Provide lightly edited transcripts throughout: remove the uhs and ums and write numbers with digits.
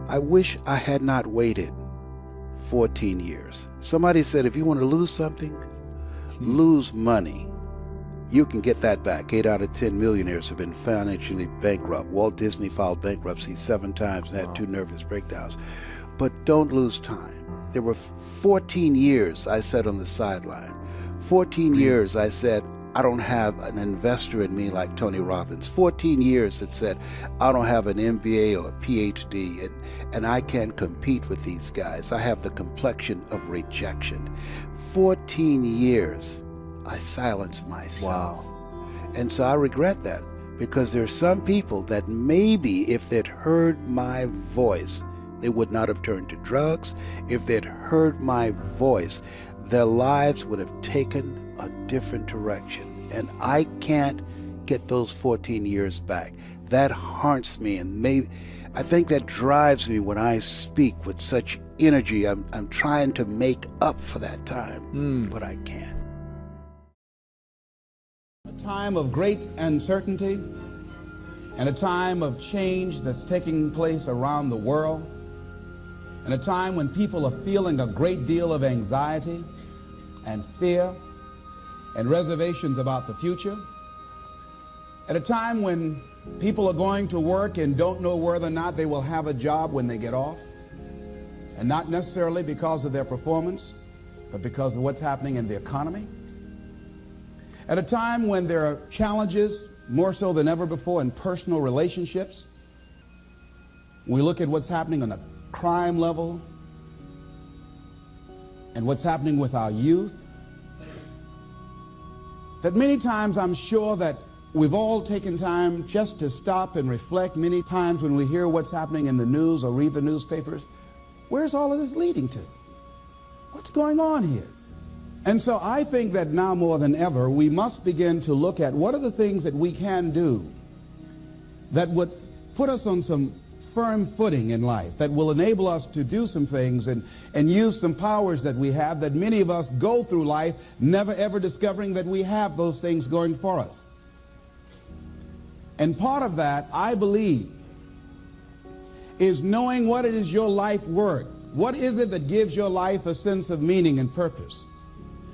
I wish I had not waited 14 years. Somebody said if you want to lose something, lose money. You can get that back. 8 out of 10 millionaires have been financially bankrupt. Walt Disney filed bankruptcy 7 times and had 2 nervous breakdowns. But don't lose time. There were 14 years I sat on the sideline. 14 years I said, I don't have an investor in me like Tony Robbins. 14 years that said, I don't have an MBA or a PhD, and I can't compete with these guys. I have the complexion of rejection. 14 years I silenced myself. Wow. And so I regret that, because there are some people that maybe if they'd heard my voice, they would not have turned to drugs. If they'd heard my voice, their lives would have taken a different direction. And I can't get those 14 years back. That haunts me, and I think that drives me when I speak with such energy. I'm trying to make up for that time, but I can't. A time of great uncertainty and a time of change that's taking place around the world, and a time when people are feeling a great deal of anxiety and fear and reservations about the future, at a time when people are going to work and don't know whether or not they will have a job when they get off, and not necessarily because of their performance, but because of what's happening in the economy. At a time when there are challenges, more so than ever before, in personal relationships. We look at what's happening on the crime level and what's happening with our youth. That many times I'm sure that we've all taken time just to stop and reflect. Many times when we hear what's happening in the news or read the newspapers, where's all of this leading to? What's going on here? And so I think that now more than ever, we must begin to look at what are the things that we can do that would put us on some firm footing in life, that will enable us to do some things and use some powers that we have, that many of us go through life never ever discovering that we have those things going for us. And part of that, I believe, is knowing what it is your life worth. What is it that gives your life a sense of meaning and purpose?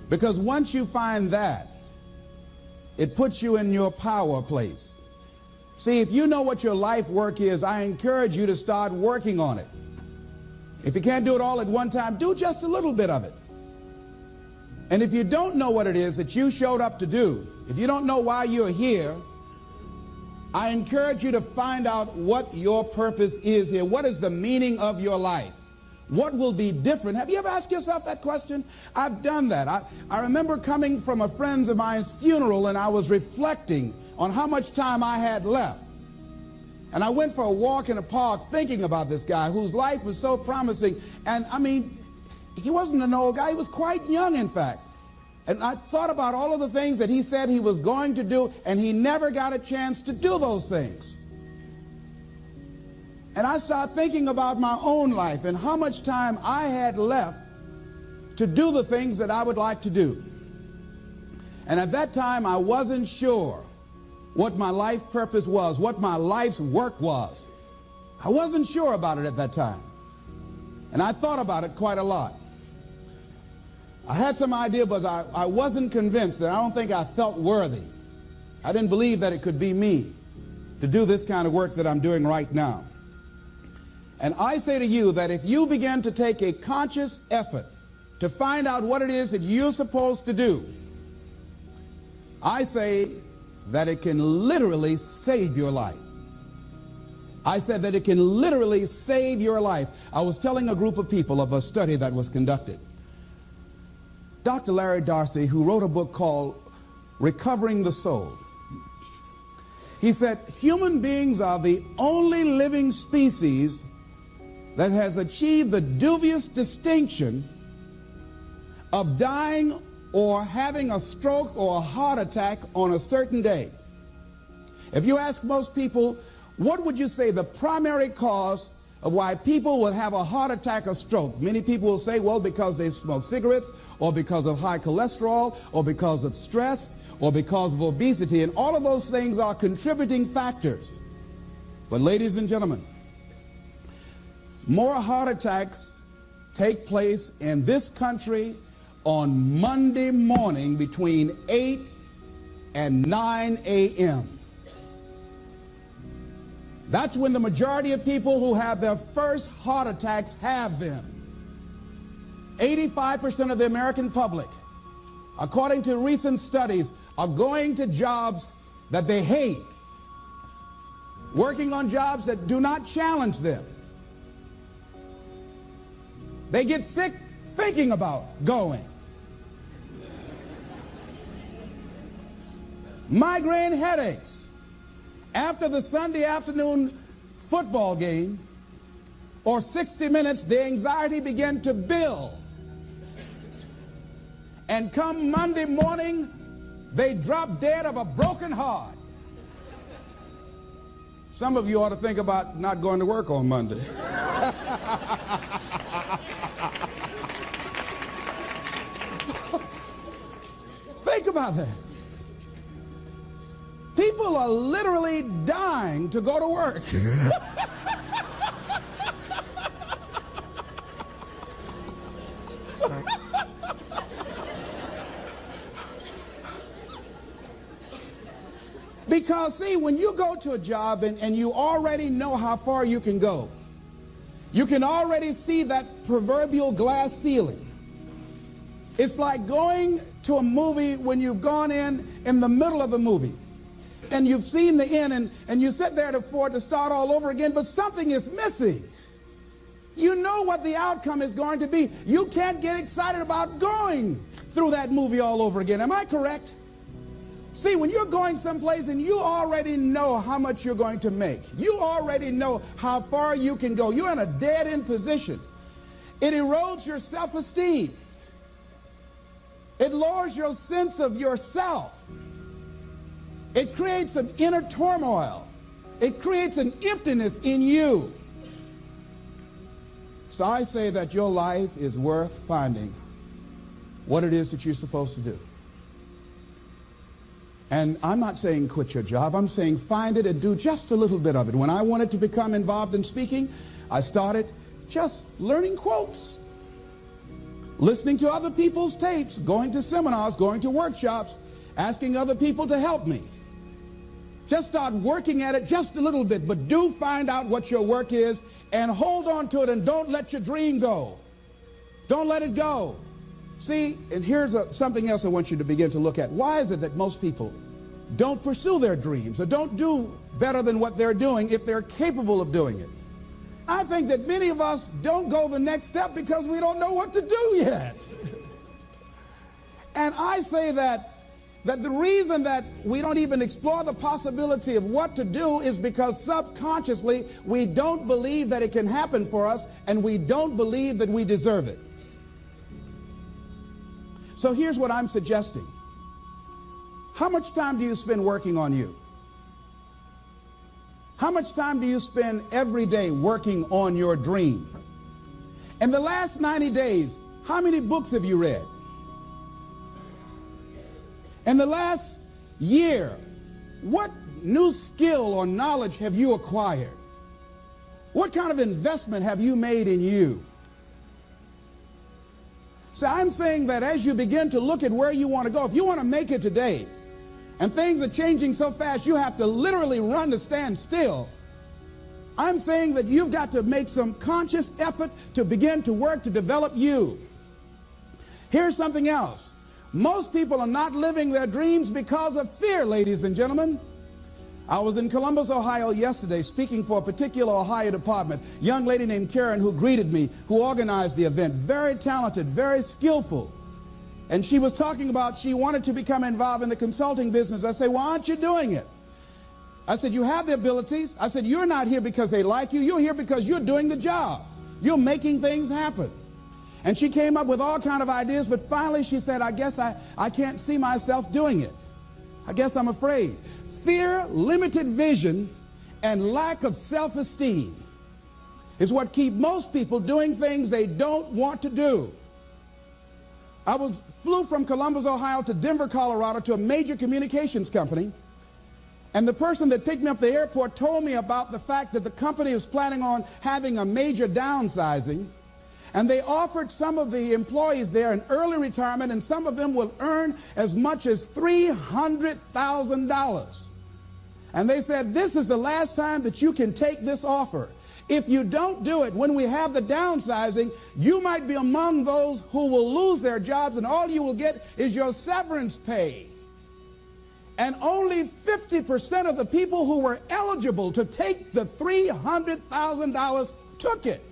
Because once you find that, it puts you in your power place. See, if you know what your life work is, I encourage you to start working on it. If you can't do it all at one time, do just a little bit of it. And if you don't know what it is that you showed up to do, if you don't know why you're here, I encourage you to find out what your purpose is here. What is the meaning of your life? What will be different? Have you ever asked yourself that question? I've done that. I remember coming from a friend of mine's funeral, and I was reflecting on how much time I had left. And I went for a walk in a park thinking about this guy whose life was so promising. And I mean, he wasn't an old guy. He was quite young, in fact. And I thought about all of the things that he said he was going to do, and he never got a chance to do those things. And I started thinking about my own life and how much time I had left to do the things that I would like to do. And at that time, I wasn't sure what my life purpose was, what my life's work was. I wasn't sure about it at that time. And I thought about it quite a lot. I had some idea, but I wasn't convinced. That I don't think I felt worthy. I didn't believe that it could be me to do this kind of work that I'm doing right now. And I say to you that if you begin to take a conscious effort to find out what it is that you're supposed to do, I say that it can literally save your life. I said that it can literally save your life. I was telling a group of people of a study that was conducted. Dr. Larry Darcy, who wrote a book called Recovering the Soul, he said human beings are the only living species that has achieved the dubious distinction of dying or having a stroke or a heart attack on a certain day. If you ask most people, what would you say the primary cause of why people will have a heart attack or stroke? Many people will say, well, because they smoke cigarettes, or because of high cholesterol, or because of stress, or because of obesity, and all of those things are contributing factors. But ladies and gentlemen, more heart attacks take place in this country on Monday morning between 8 and 9 a.m. That's when the majority of people who have their first heart attacks have them. 85% of the American public, according to recent studies, are going to jobs that they hate, working on jobs that do not challenge them. They get sick thinking about going. Migraine headaches. After the Sunday afternoon football game or 60 minutes, the anxiety began to build. And come Monday morning, they drop dead of a broken heart. Some of you ought to think about not going to work on Monday. Think about that. People are literally dying to go to work. Because, see, when you go to a job and you already know how far you can go, you can already see that proverbial glass ceiling. It's like going to a movie when you've gone in the middle of the movie, and you've seen the end, and you sit there for it to start all over again, but something is missing. You know what the outcome is going to be. You can't get excited about going through that movie all over again. Am I correct? See, when you're going someplace and you already know how much you're going to make, you already know how far you can go, you're in a dead-end position. It erodes your self-esteem. It lowers your sense of yourself. It creates an inner turmoil. It creates an emptiness in you. So I say that your life is worth finding what it is that you're supposed to do. And I'm not saying quit your job. I'm saying find it and do just a little bit of it. When I wanted to become involved in speaking, I started just learning quotes, listening to other people's tapes, going to seminars, going to workshops, asking other people to help me. Just start working at it just a little bit, but do find out what your work is and hold on to it, and don't let your dream go. Don't let it go. See, and here's something else I want you to begin to look at. Why is it that most people don't pursue their dreams or don't do better than what they're doing if they're capable of doing it? I think that many of us don't go the next step because we don't know what to do yet. And I say that the reason that we don't even explore the possibility of what to do is because subconsciously we don't believe that it can happen for us, and we don't believe that we deserve it. So here's what I'm suggesting. How much time do you spend working on you? How much time do you spend every day working on your dream? In the last 90 days, how many books have you read? In the last year, what new skill or knowledge have you acquired? What kind of investment have you made in you? So I'm saying that as you begin to look at where you want to go, if you want to make it today, and things are changing so fast you have to literally run to stand still, I'm saying that you've got to make some conscious effort to begin to work to develop you. Here's something else. Most people are not living their dreams because of fear, ladies and gentlemen. I was in Columbus, Ohio yesterday speaking for a particular Ohio department. A young lady named Karen who greeted me, who organized the event. Very talented, very skillful. And she was talking about she wanted to become involved in the consulting business. I said, why aren't you doing it? I said, you have the abilities. I said, you're not here because they like you. You're here because you're doing the job. You're making things happen. And she came up with all kinds of ideas, but finally she said, I guess I can't see myself doing it. I guess I'm afraid. Fear, limited vision, and lack of self-esteem is what keep most people doing things they don't want to do. I flew from Columbus, Ohio to Denver, Colorado to a major communications company. And the person that picked me up at the airport told me about the fact that the company was planning on having a major downsizing, and they offered some of the employees there an early retirement, and some of them will earn as much as $300,000. And they said, this is the last time that you can take this offer. If you don't do it, when we have the downsizing, you might be among those who will lose their jobs, and all you will get is your severance pay. And only 50% of the people who were eligible to take the $300,000 took it.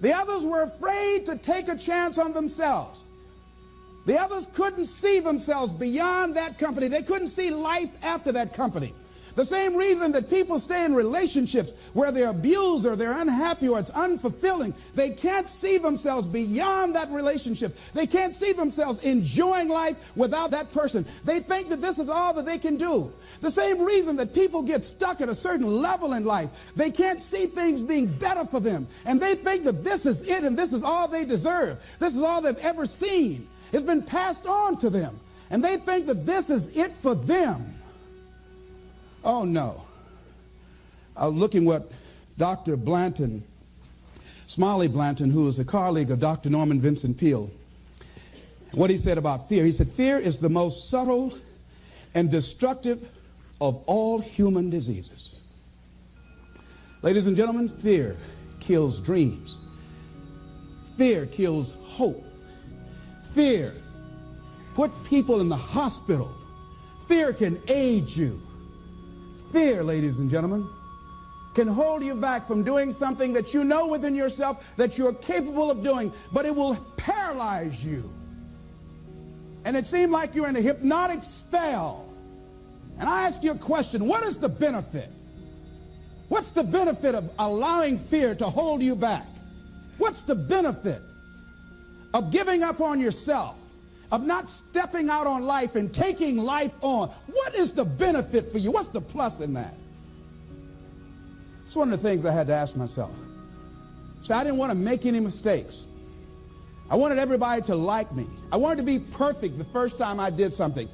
The others were afraid to take a chance on themselves. The others couldn't see themselves beyond that company. They couldn't see life after that company. The same reason that people stay in relationships where they're abused or they're unhappy or it's unfulfilling. They can't see themselves beyond that relationship. They can't see themselves enjoying life without that person. They think that this is all that they can do. The same reason that people get stuck at a certain level in life. They can't see things being better for them. And they think that this is it and this is all they deserve. This is all they've ever seen. It's been passed on to them. And they think that this is it for them. Oh, no. I was looking what Dr. Blanton, Smiley Blanton, who is a colleague of Dr. Norman Vincent Peale, what he said about fear. He said, fear is the most subtle and destructive of all human diseases. Ladies and gentlemen, fear kills dreams. Fear kills hope. Fear put people in the hospital. Fear can age you. Fear, ladies and gentlemen, can hold you back from doing something that you know within yourself that you're capable of doing, but it will paralyze you. And it seemed like you're in a hypnotic spell. And I ask you a question, what is the benefit? What's the benefit of allowing fear to hold you back? What's the benefit of giving up on yourself? Of not stepping out on life and taking life on? What is the benefit for you? What's the plus in that? It's one of the things I had to ask myself. So I didn't want to make any mistakes. I wanted everybody to like me. I wanted to be perfect the first time I did something.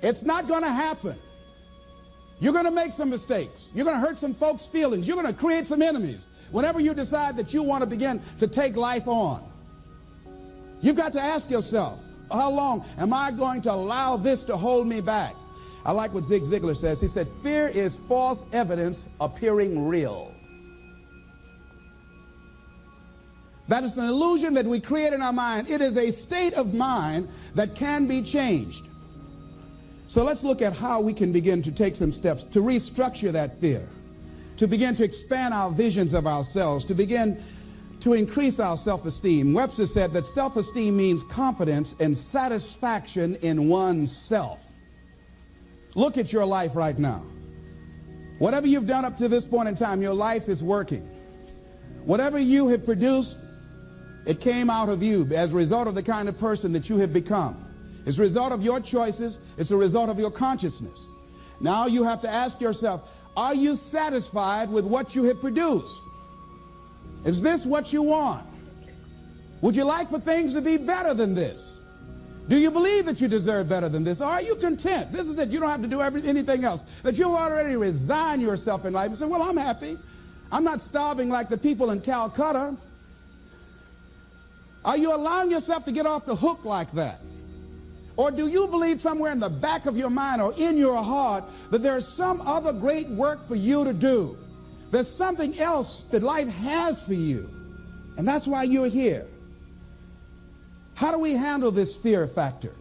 It's not going to happen. You're going to make some mistakes. You're going to hurt some folks' feelings. You're going to create some enemies whenever you decide that you want to begin to take life on. You've got to ask yourself, how long am I going to allow this to hold me back? I like what Zig Ziglar says. He said, fear is false evidence appearing real. That is an illusion that we create in our mind. It is a state of mind that can be changed. So let's look at how we can begin to take some steps to restructure that fear, to begin to expand our visions of ourselves, to begin to increase our self-esteem. Webster said that self-esteem means confidence and satisfaction in oneself. Look at your life right now. Whatever you've done up to this point in time, your life is working. Whatever you have produced, it came out of you as a result of the kind of person that you have become. It's a result of your choices. It's a result of your consciousness. Now you have to ask yourself, are you satisfied with what you have produced? Is this what you want? Would you like for things to be better than this? Do you believe that you deserve better than this? Or are you content? This is it. You don't have to do anything else. That you've already resigned yourself in life and say, well, I'm happy. I'm not starving like the people in Calcutta. Are you allowing yourself to get off the hook like that? Or do you believe somewhere in the back of your mind or in your heart that there's some other great work for you to do? There's something else that life has for you. And that's why you're here. How do we handle this fear factor?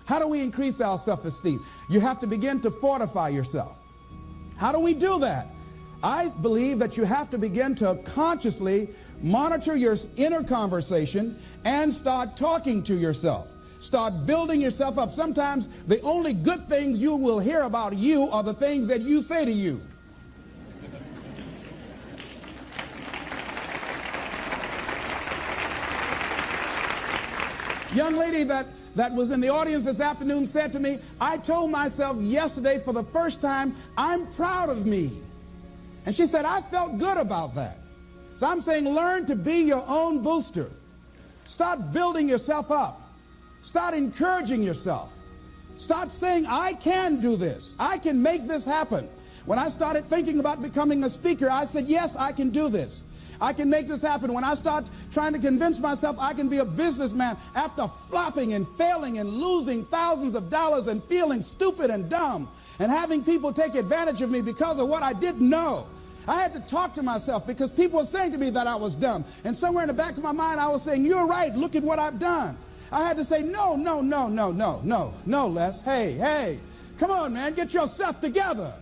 How do we increase our self-esteem? You have to begin to fortify yourself. How do we do that? I believe that you have to begin to consciously monitor your inner conversation and start talking to yourself. Start building yourself up. Sometimes the only good things you will hear about you are the things that you say to you. Young lady that was in the audience this afternoon said to me, I told myself yesterday for the first time, I'm proud of me. And she said, I felt good about that. So I'm saying learn to be your own booster. Start building yourself up. Start encouraging yourself. Start saying, I can do this. I can make this happen. When I started thinking about becoming a speaker, I said, yes, I can do this. I can make this happen. When I start trying to convince myself I can be a businessman after flopping and failing and losing thousands of dollars and feeling stupid and dumb and having people take advantage of me because of what I didn't know, I had to talk to myself because people were saying to me that I was dumb. And somewhere in the back of my mind, I was saying, you're right. Look at what I've done. I had to say, no, Les. Hey, come on, man. Get yourself together.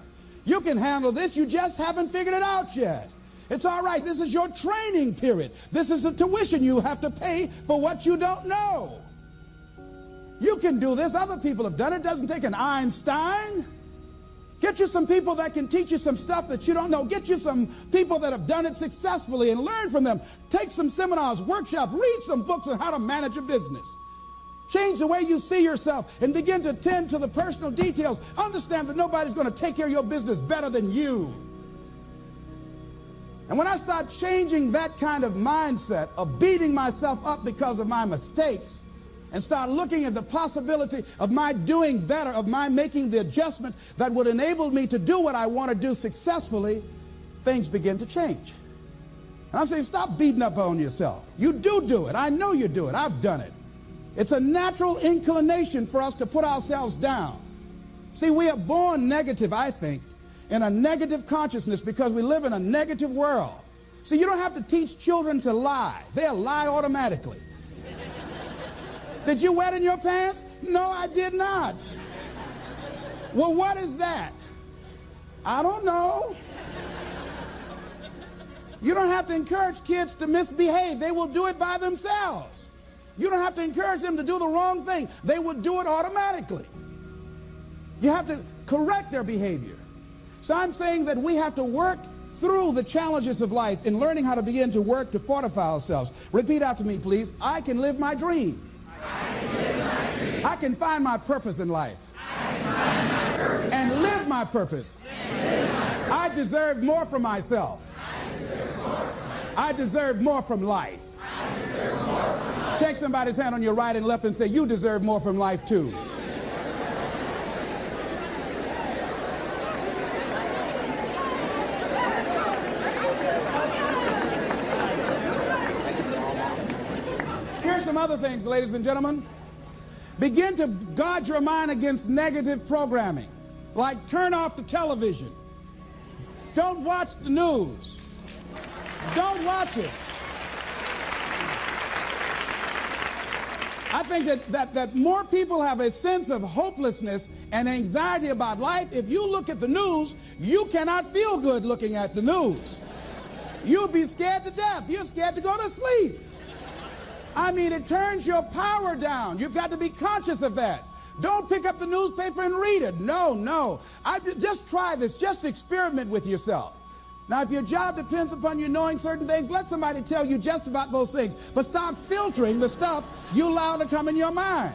You can handle this. You just haven't figured it out yet. It's all right. This is your training period. This is the tuition you have to pay for what you don't know. You can do this. Other people have done it. It doesn't take an Einstein. Get you some people that can teach you some stuff that you don't know. Get you some people that have done it successfully and learn from them. Take some seminars, workshops, read some books on how to manage a business. Change the way you see yourself and begin to tend to the personal details. Understand that nobody's going to take care of your business better than you. And when I start changing that kind of mindset of beating myself up because of my mistakes and start looking at the possibility of my doing better, of my making the adjustment that would enable me to do what I want to do successfully, things begin to change. And I'm saying, stop beating up on yourself. You do it. I know you do it. I've done it. It's a natural inclination for us to put ourselves down. See, we are born negative, I think, in a negative consciousness because we live in a negative world. See, you don't have to teach children to lie. They'll lie automatically. Did you wet in your pants? No, I did not. Well, what is that? I don't know. You don't have to encourage kids to misbehave. They will do it by themselves. You don't have to encourage them to do the wrong thing. They will do it automatically. You have to correct their behavior. So I'm saying that we have to work through the challenges of life in learning how to begin to work to fortify ourselves. Repeat after me, please. I can live my dream. I can find my purpose in life. And live my purpose. I deserve more from myself. I deserve more from life. Shake somebody's hand on your right and left and say, you deserve more from life too. Here's some other things, ladies and gentlemen. Begin to guard your mind against negative programming, like turn off the television. Don't watch the news. Don't watch it. I think that more people have a sense of hopelessness and anxiety about life. If you look at the news, you cannot feel good looking at the news. You'll be scared to death. You're scared to go to sleep. I mean, it turns your power down. You've got to be conscious of that. Don't pick up the newspaper and read it. No. Just try this. Just experiment with yourself. Now, if your job depends upon you knowing certain things, let somebody tell you just about those things. But start filtering the stuff you allow to come in your mind.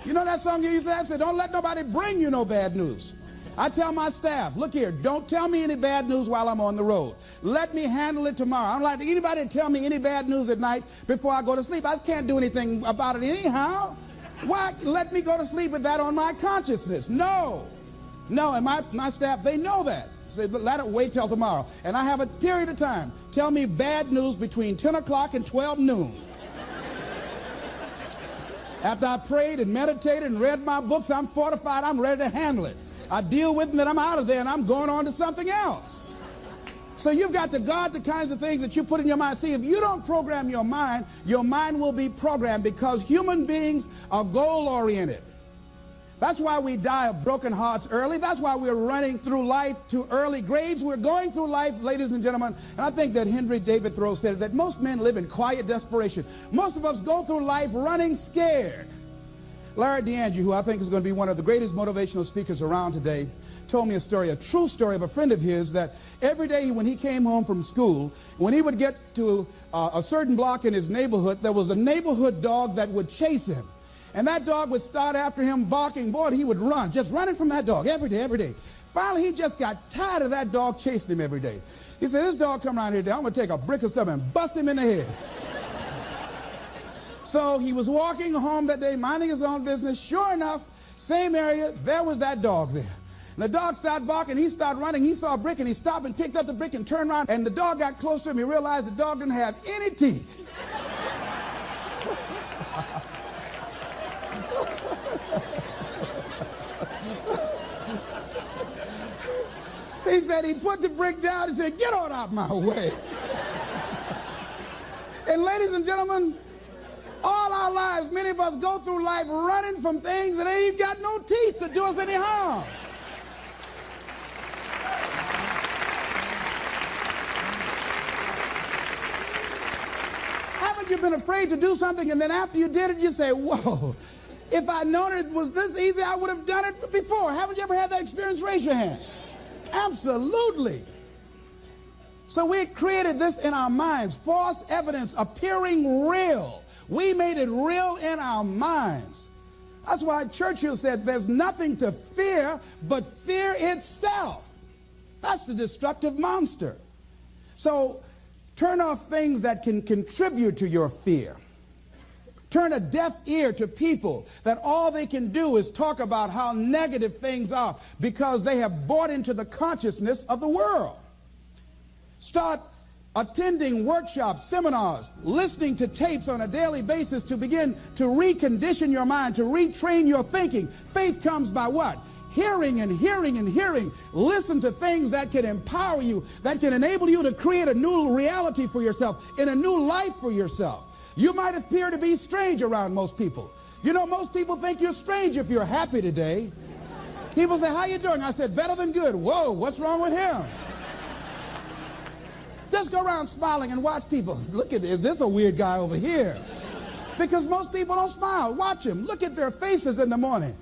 You know that song you used to have? Say, don't let nobody bring you no bad news. I tell my staff, look here, don't tell me any bad news while I'm on the road. Let me handle it tomorrow. I don't like anybody to tell me any bad news at night before I go to sleep. I can't do anything about it anyhow. Why let me go to sleep with that on my consciousness? No, and my staff, they know that. Say, let it wait till tomorrow. And I have a period of time. Tell me bad news between 10 o'clock and 12 noon. After I prayed and meditated and read my books, I'm fortified, I'm ready to handle it. I deal with them and I'm out of there and I'm going on to something else. So you've got to guard the kinds of things that you put in your mind. See, if you don't program your mind will be programmed because human beings are goal-oriented. That's why we die of broken hearts early. That's why we're running through life to early graves. We're going through life, ladies and gentlemen, and I think that Henry David Thoreau said that most men live in quiet desperation. Most of us go through life running scared. Larry DeAndre, who I think is going to be one of the greatest motivational speakers around today, told me a true story of a friend of his that every day when he came home from school, when he would get to a certain block in his neighborhood, there was a neighborhood dog that would chase him. And that dog would start after him barking. Boy, he would run, just running from that dog every day. Finally, he just got tired of that dog chasing him every day. He said, this dog come around here today, I'm going to take a brick or something and bust him in the head. So he was walking home that day, minding his own business. Sure enough, Same area, there was that dog there. And the dog started barking, he started running, he saw a brick and he stopped and picked up the brick and turned around, and the dog got close to him. He realized the dog didn't have any teeth. He said he put the brick down and said, "Get on out my way." And ladies and gentlemen, all our lives, many of us go through life running from things that ain't got no teeth to do us any harm. Haven't you been afraid to do something and then after you did it, you say, "Whoa, if I'd known it was this easy, I would have done it before"? Haven't you ever had that experience? Raise your hand. Absolutely. So we created this in our minds, false evidence appearing real. We made it real in our minds. That's why Churchill said there's nothing to fear but fear itself. That's the destructive monster. So turn off things that can contribute to your fear. Turn a deaf ear to people that all they can do is talk about how negative things are because they have bought into the consciousness of the world. Start attending workshops, seminars, listening to tapes on a daily basis to begin to recondition your mind, to retrain your thinking. Faith comes by what? Hearing and hearing and hearing. Listen to things that can empower you, that can enable you to create a new reality for yourself, in a new life for yourself. You might appear to be strange around most people. You know, most people think you're strange if you're happy today. People say, "How you doing?" I said, "Better than good." "Whoa, what's wrong with him?" Just go around smiling and watch people. Look at this. Is this a weird guy over here? Because most people don't smile. Watch them. Look at their faces in the morning.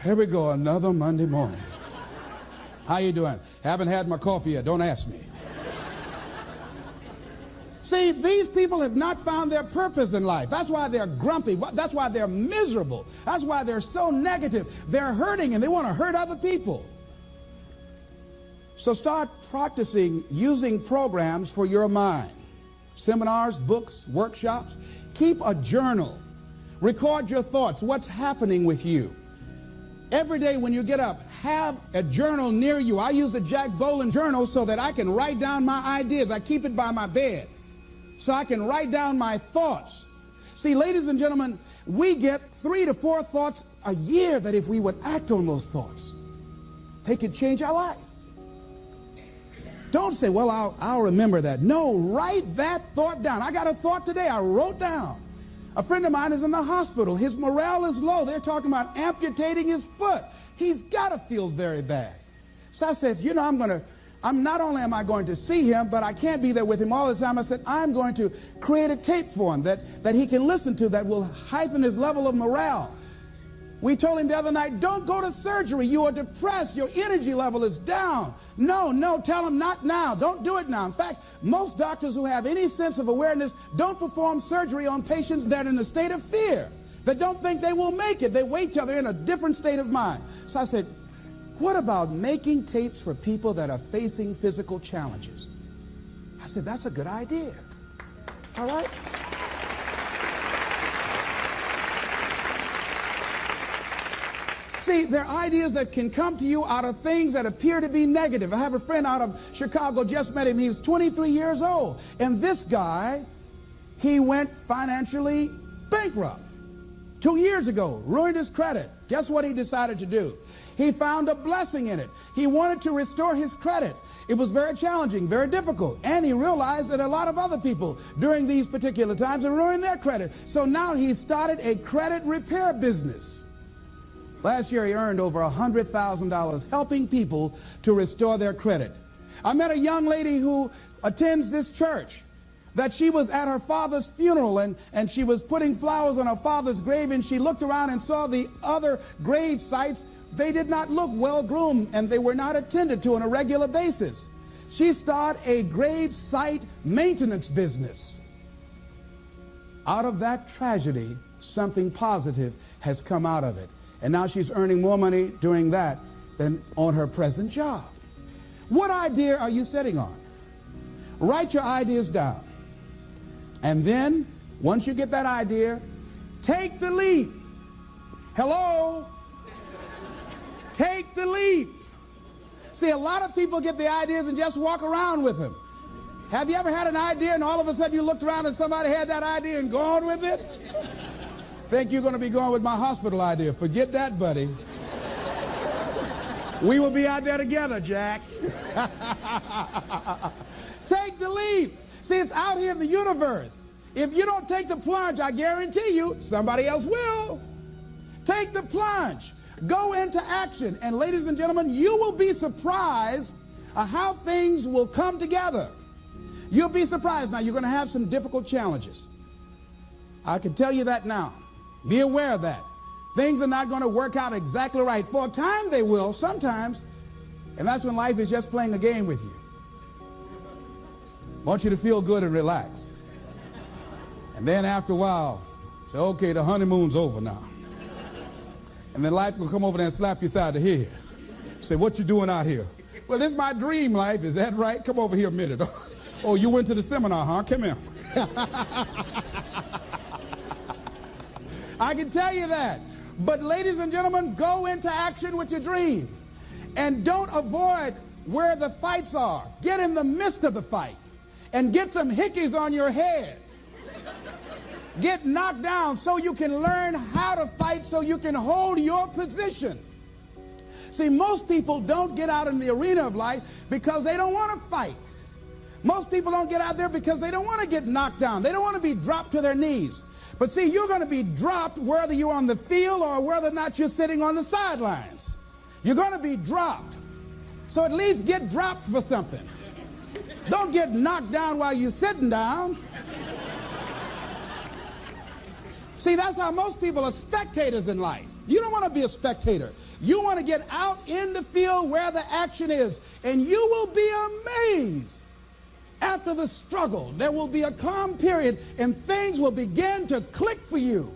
Here we go, another Monday morning. "How you doing?" "Haven't had my coffee yet. Don't ask me." See, these people have not found their purpose in life. That's why they're grumpy. That's why they're miserable. That's why they're so negative. They're hurting and they want to hurt other people. So start practicing using programs for your mind. Seminars, books, workshops. Keep a journal. Record your thoughts, what's happening with you. Every day when you get up, have a journal near you. I use a Jack Boland journal so that I can write down my ideas. I keep it by my bed so I can write down my thoughts. See, ladies and gentlemen, we get 3 to 4 thoughts a year that if we would act on those thoughts, they could change our life. Don't say, "Well, I'll remember that." No, write that thought down. I got a thought today I wrote down. A friend of mine is in the hospital. His morale is low. They're talking about amputating his foot. He's got to feel very bad. So I said, "You know, I'm not only am I going to see him, but I can't be there with him all the time." I said, "I'm going to create a tape for him that he can listen to that will heighten his level of morale." We told him the other night, "Don't go to surgery. You are depressed. Your energy level is down." No, tell him not now. Don't do it now. In fact, most doctors who have any sense of awareness don't perform surgery on patients that are in a state of fear, that don't think they will make it. They wait till they're in a different state of mind. So I said, "What about making tapes for people that are facing physical challenges?" I said, "That's a good idea." All right? See, there are ideas that can come to you out of things that appear to be negative. I have a friend out of Chicago, just met him. He was 23 years old. And this guy, he went financially bankrupt 2 years ago, ruined his credit. Guess what he decided to do? He found a blessing in it. He wanted to restore his credit. It was very challenging, very difficult. And he realized that a lot of other people during these particular times had ruined their credit. So now he started a credit repair business. Last year he earned over $100,000 helping people to restore their credit. I met a young lady who attends this church, that she was at her father's funeral and she was putting flowers on her father's grave, and she looked around and saw the other grave sites. They did not look well groomed and they were not attended to on a regular basis. She started a grave site maintenance business. Out of that tragedy, something positive has come out of it. And now she's earning more money doing that than on her present job. What idea are you sitting on? Write your ideas down. And then, once you get that idea, take the leap. Hello? Take the leap. See, a lot of people get the ideas and just walk around with them. Have you ever had an idea and all of a sudden you looked around and somebody had that idea and gone with it? Think you're going to be going with my hospital idea. Forget that, buddy. We will be out there together, Jack. Take the leap. See, it's out here in the universe. If you don't take the plunge, I guarantee you, somebody else will. Take the plunge. Go into action. And ladies and gentlemen, you will be surprised at how things will come together. You'll be surprised. Now, you're going to have some difficult challenges. I can tell you that now. Be aware of that. Things are not going to work out exactly right. For a time they will, sometimes. And that's when life is just playing a game with you. I want you to feel good and relax. And then after a while, say, okay, the honeymoon's over now. And then life will come over there and slap you side the head. Say, what you doing out here? Well, this is my dream life. Is that right? Come over here a minute. Oh, you went to the seminar, huh? Come here. I can tell you that. But ladies and gentlemen, go into action with your dream. And don't avoid where the fights are. Get in the midst of the fight. And get some hickeys on your head. Get knocked down so you can learn how to fight, so you can hold your position. See, most people don't get out in the arena of life because they don't want to fight. Most people don't get out there because they don't want to get knocked down. They don't want to be dropped to their knees. But see, you're going to be dropped whether you're on the field or whether or not you're sitting on the sidelines. You're going to be dropped. So at least get dropped for something. Don't get knocked down while you're sitting down. See, that's how most people are spectators in life. You don't want to be a spectator. You want to get out in the field where the action is. And you will be amazed. After the struggle, there will be a calm period and things will begin to click for you.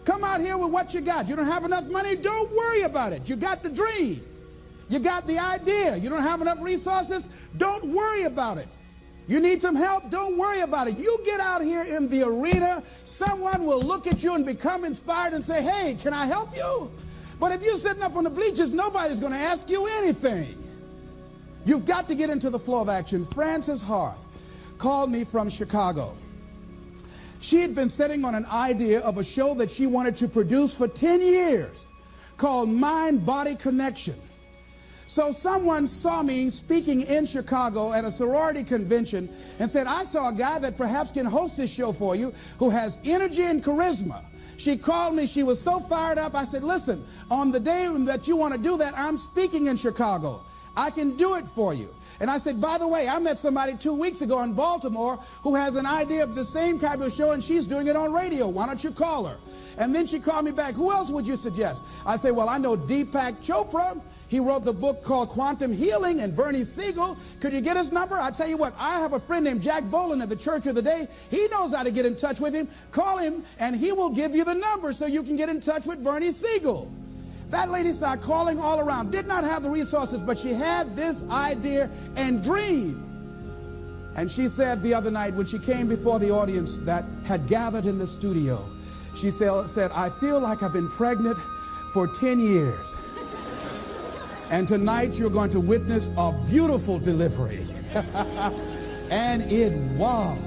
Come out here with what you got. You don't have enough money? Don't worry about it. You got the dream. You got the idea. You don't have enough resources? Don't worry about it. You need some help? Don't worry about it. You get out here in the arena, someone will look at you and become inspired and say, hey, can I help you? But if you're sitting up on the bleachers, nobody's going to ask you anything. You've got to get into the flow of action. Frances Hart called me from Chicago. She had been sitting on an idea of a show that she wanted to produce for 10 years called Mind-Body Connection. So someone saw me speaking in Chicago at a sorority convention and said, I saw a guy that perhaps can host this show for you who has energy and charisma. She called me. She was so fired up. I said, listen, on the day that you want to do that, I'm speaking in Chicago. I can do it for you. And I said, by the way, I met somebody 2 weeks ago in Baltimore who has an idea of the same type of show, and she's doing it on radio. Why don't you call her? And then she called me back. Who else would you suggest? I said, well, I know Deepak Chopra. He wrote the book called Quantum Healing, and Bernie Siegel. Could you get his number? I tell you what, I have a friend named Jack Boland at the Church of the Day. He knows how to get in touch with him. Call him, and he will give you the number so you can get in touch with Bernie Siegel. That lady started calling all around. Did not have the resources, but she had this idea and dream. And she said the other night when she came before the audience that had gathered in the studio, she said, I feel like I've been pregnant for 10 years. And tonight you're going to witness a beautiful delivery. And it was.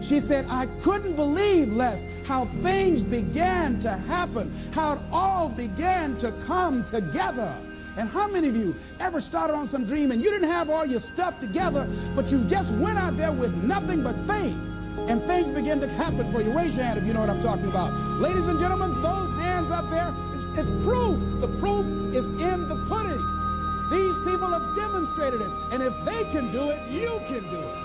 She said, I couldn't believe, Les, how things began to happen, how it all began to come together. And how many of you ever started on some dream and you didn't have all your stuff together, but you just went out there with nothing but faith, and things began to happen for you? Raise your hand if you know what I'm talking about. Ladies and gentlemen, those hands up there, it's proof. The proof is in the pudding. These people have demonstrated it. And if they can do it, you can do it.